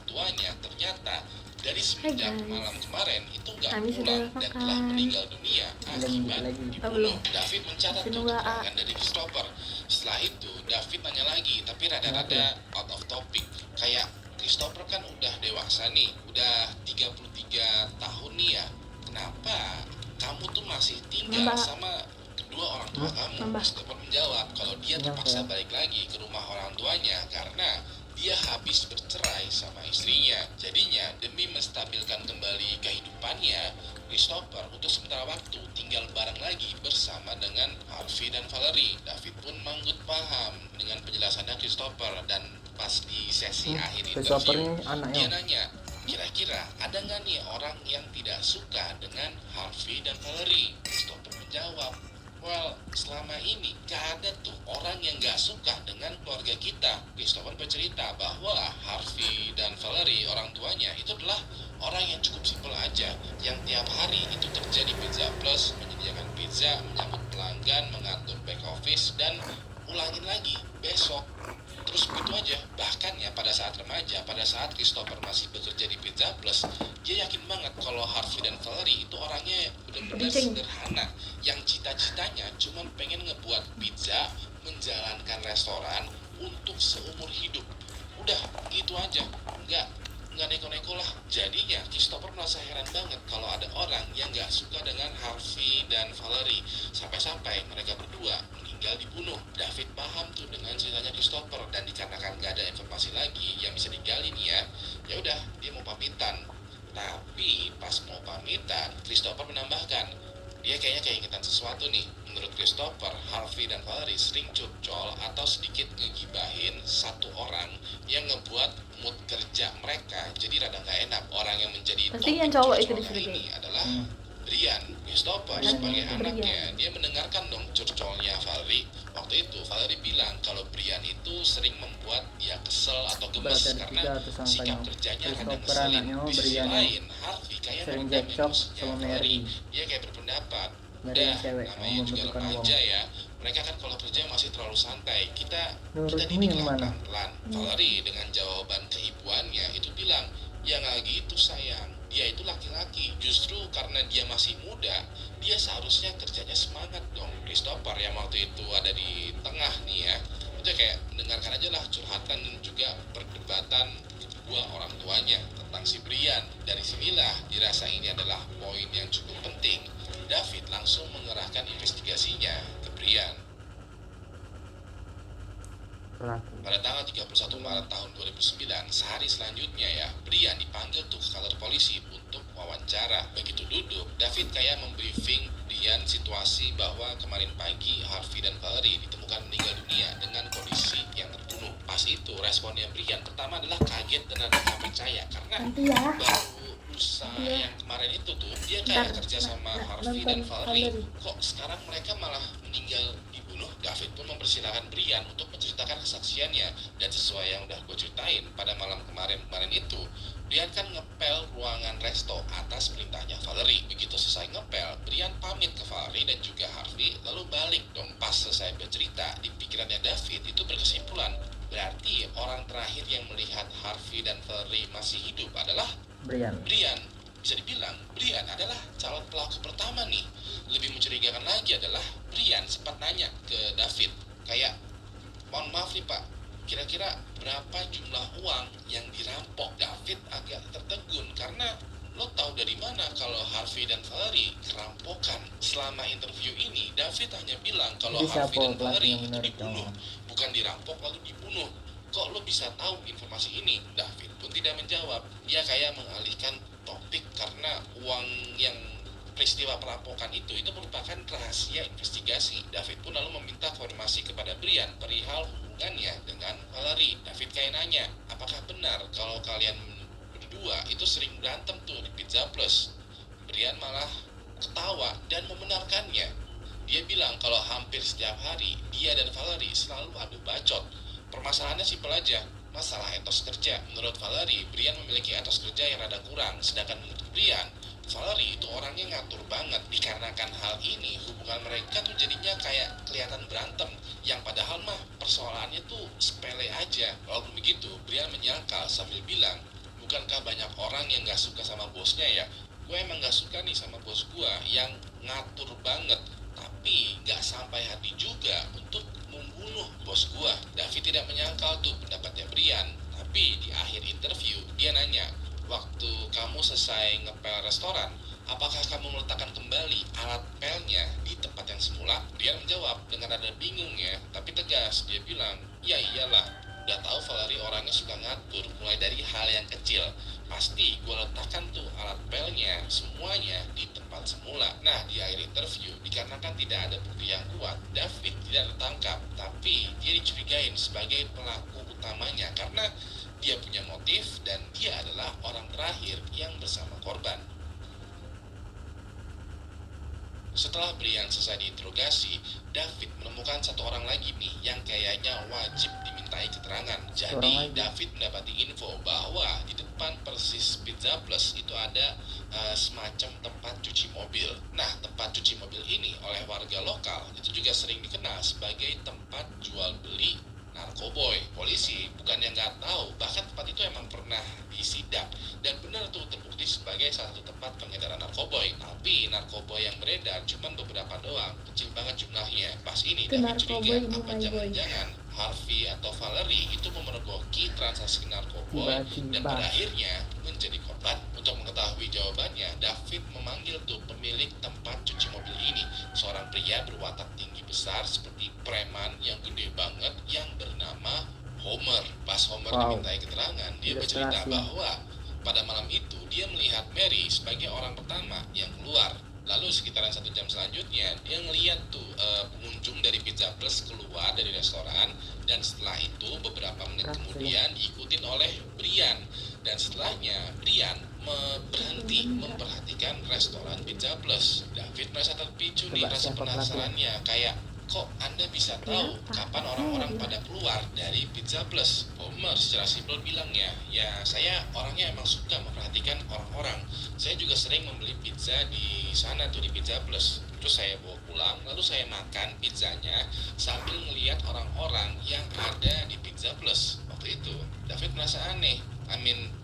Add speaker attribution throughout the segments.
Speaker 1: tuanya ternyata dari semenjak
Speaker 2: guys,
Speaker 1: malam kemarin itu nggak
Speaker 2: kami sudah
Speaker 1: pulang dan telah
Speaker 2: makan.
Speaker 1: meninggal dunia akibat
Speaker 2: belum?
Speaker 1: dibunuh. David mencatat
Speaker 2: Masih
Speaker 1: tuh
Speaker 2: nunggu
Speaker 1: keterangan dari Christopher. Setelah itu David nanya lagi, tapi rada-rada out of topic. Kayak Christopher kan udah dewasa nih, udah 33 tahun nih ya. Kenapa kamu tuh masih tinggal sama kedua orang tua kamu? Christopher menjawab kalau dia terpaksa balik lagi ke rumah orang tuanya karena dia habis bercerai sama istrinya. Jadinya demi menstabilkan kembali kehidupannya, Christopher untuk sementara waktu tinggal bareng lagi bersama dengan Harvey dan Valerie. David pun manggut paham dengan penjelasannya Christopher, dan pas di sesi akhir interview dia nanya, kira-kira ada nggak nih orang yang tidak suka dengan Harvey dan Valerie? Christopher menjawab, well, selama ini gak ada tuh orang yang gak suka dengan keluarga kita. Christopher bercerita bahwa Harvey dan Valerie, orang tuanya, itu adalah orang yang cukup simpel aja, yang tiap hari itu kerja di Pizza Plus, menyediakan pizza, menyambut pelanggan, mengatur back office, dan ulangin lagi besok. Terus begitu aja. Bahkan ya pada saat remaja, pada saat Christopher masih bekerja di Pizza Plus, dia yakin banget kalau Harvey dan Valerie itu orangnya benar-benar sederhana, yang cita-citanya cuma pengen ngebuat pizza, menjalankan restoran untuk seumur hidup. Udah gitu aja, nggak neko-neko lah. Jadinya Christopher merasa heran banget kalau ada orang yang nggak suka dengan Harvey dan Valerie, sampai-sampai mereka berdua meninggal dibunuh. David paham tuh dengan ceritanya Christopher, dan dikarenakan nggak ada informasi lagi yang bisa digali nih ya udah dia mau pamitan. Tapi pas mau pamitan, Christopher menambahkan dia kayaknya keingetan sesuatu nih. Menurut Christopher, Harvey dan Valerie sering curcol atau sedikit ngegibahin satu orang yang ngebuat mood kerja mereka jadi rada nggak enak. Orang yang menjadi topik curcolnya ini adalah Brian. Christopher sebagai anaknya, dia mendengarkan dong curcolnya Valerie. Waktu itu Valerie bilang kalau Brian itu sering membuat dia kesel atau gemes karena sikap kerjanya rada ngeselin. Di sisi lain, Harvey kayak meredam emosinya Valerie. Dia kayak berpendapat, udah namanya juga remaja ya, mereka kan kalau kerja masih terlalu santai, kita didiklah pelan-pelan. Valerie dengan jawaban keibuannya itu bilang, ya nggak gitu sayang, dia itu laki-laki, justru karena dia masih muda, dia seharusnya kerjanya semangat dong. Christopher yang waktu itu ada di tengah nih ya, itu kayak mendengarkan aja lah curhatan dan juga perdebatan kedua orang tuanya tentang si Brian. Dari sinilah dirasa ini adalah poin yang cukup penting. David langsung mengerahkan investigasinya ke Brian. Pada tanggal 31 Maret tahun 2009, sehari selanjutnya ya, Brian dipanggil tuh ke kantor polisi untuk wawancara. Begitu duduk, David kayak membriefing Brian situasi bahwa kemarin pagi Harvey dan Valerie ditemukan meninggal dunia dengan kondisi yang terbunuh. Pas itu responnya Brian pertama adalah kaget dan rada nggak percaya karena baru usaha yang kemarin itu tuh dia kayak kerja sama Harvey dan Valerie, kok sekarang mereka malah meninggal dibunuh. David pun mempersilahkan Brian untuk menceritakan kesaksiannya, dan sesuai yang udah gue ceritain pada malam kemarin itu, Brian kan ngepel ruangan resto atas perintahnya Valerie. Begitu selesai ngepel, Brian pamit ke Valerie dan juga Harvey lalu balik dong. Pas selesai bercerita, di pikirannya David itu berkesimpulan berarti orang terakhir yang melihat Harvey dan Valerie masih hidup adalah Brian. Bisa dibilang Brian adalah calon pelaku pertama nih. Lebih mencurigakan lagi adalah Brian sempat nanya ke David kayak, mohon maaf nih pak, kira-kira berapa jumlah uang yang dirampok? David agak tertegun karena lo tahu dari mana kalau Harvey dan Valerie kerampokan? Selama interview ini David hanya bilang kalau Harvey dan Valerie itu dibunuh, bukan dirampok lalu dibunuh. Kok lo bisa tahu informasi ini? David pun tidak menjawab. Dia kayak mengalihkan topik karena uang yang peristiwa perampokan itu merupakan rahasia investigasi. David pun lalu meminta konfirmasi kepada Brian perihal hubungannya dengan Valerie. David kayak nanya, apakah benar kalau kalian berdua itu sering berantem tuh di Pizza Plus? Brian malah ketawa dan membenarkannya. Dia bilang kalau hampir setiap hari dia dan Valerie selalu adu bacot. Permasalahannya simpel aja, masalah etos kerja. Menurut Valerie, Brian memiliki etos kerja yang rada kurang, sedangkan menurut Brian, Valerie itu orangnya ngatur banget. Dikarenakan hal ini, hubungan mereka tuh jadinya kayak kelihatan berantem, yang padahal mah persoalannya tuh sepele aja. Walaupun begitu, Brian menyangkal sambil bilang, bukankah banyak orang yang gak suka sama bosnya ya? Gue emang gak suka nih sama bos gue yang ngatur banget, tapi gak sampai hati juga untuk membunuh bos gue. David tidak menyangkal tuh pendapatnya Brian, tapi di akhir interview dia nanya, waktu kamu selesai ngepel restoran, apakah kamu meletakkan kembali alat pelnya di tempat yang semula? Brian menjawab dengan rada bingung ya, tapi tegas. Dia bilang, ya iyalah, udah tahu Valerie orangnya suka ngatur mulai dari hal yang kecil. Pasti gue letakkan tuh alat pelnya semuanya di tempat semula. Nah, di akhir interview, dikarenakan tidak ada bukti yang kuat, David tidak tertangkap, tapi dia dicurigain sebagai pelaku utamanya karena dia punya motif dan dia adalah orang terakhir yang bersama korban. Setelah Brian selesai diinterogasi, David menemukan satu orang lagi nih yang kayaknya wajib dimintai keterangan. Jadi David mendapati info bahwa di depan persis Pizza Plus itu ada semacam tempat cuci mobil. Nah, tempat cuci mobil ini oleh warga lokal itu juga sering dikenal sebagai tempat jual beli narkoboy. Polisi bukan yang nggak tahu, bahkan tempat itu emang pernah disidak dan benar tuh terbukti sebagai salah satu tempat pengedaran narkoboy. Tapi narkoboy yang beredar cuma beberapa doang, kecil banget jumlahnya. Pas ini David curiga apa jangan-jangan Harvey atau Valerie itu memergoki transaksi narkoboy dan pada akhirnya menjadi korban. Untuk mengetahui jawabannya, David memanggil tuh pemilik tempat cuci mobil ini, seorang pria berwatak tinggi besar seperti preman yang gede banget yang bernama Homer. Pas Homer dimintai keterangan, dia bercerita bahwa pada malam itu dia melihat Mary sebagai orang pertama yang keluar. Lalu sekitaran 1 jam selanjutnya dia ngeliat tuh pengunjung dari Pizza Plus keluar dari restoran, dan setelah itu beberapa menit kemudian diikutin oleh Brian, dan setelahnya Brian berhenti memperhatikan restoran Pizza Plus. David merasa terpicu nih rasa penasarannya, kayak kok Anda bisa tahu kapan orang-orang pada keluar dari Pizza Plus? Homer secara simpel bilangnya, ya saya orangnya emang suka memperhatikan orang-orang. Saya juga sering membeli pizza di sana tuh di Pizza Plus. Terus saya bawa pulang, lalu saya makan pizzanya sambil melihat orang-orang yang ada di Pizza Plus. Waktu itu David merasa aneh.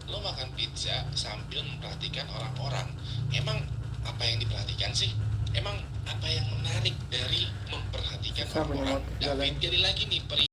Speaker 1: Lo makan pizza sambil memperhatikan orang-orang. Emang apa yang diperhatikan sih? Emang apa yang menarik dari memperhatikan orang-orang? David gali lagi nih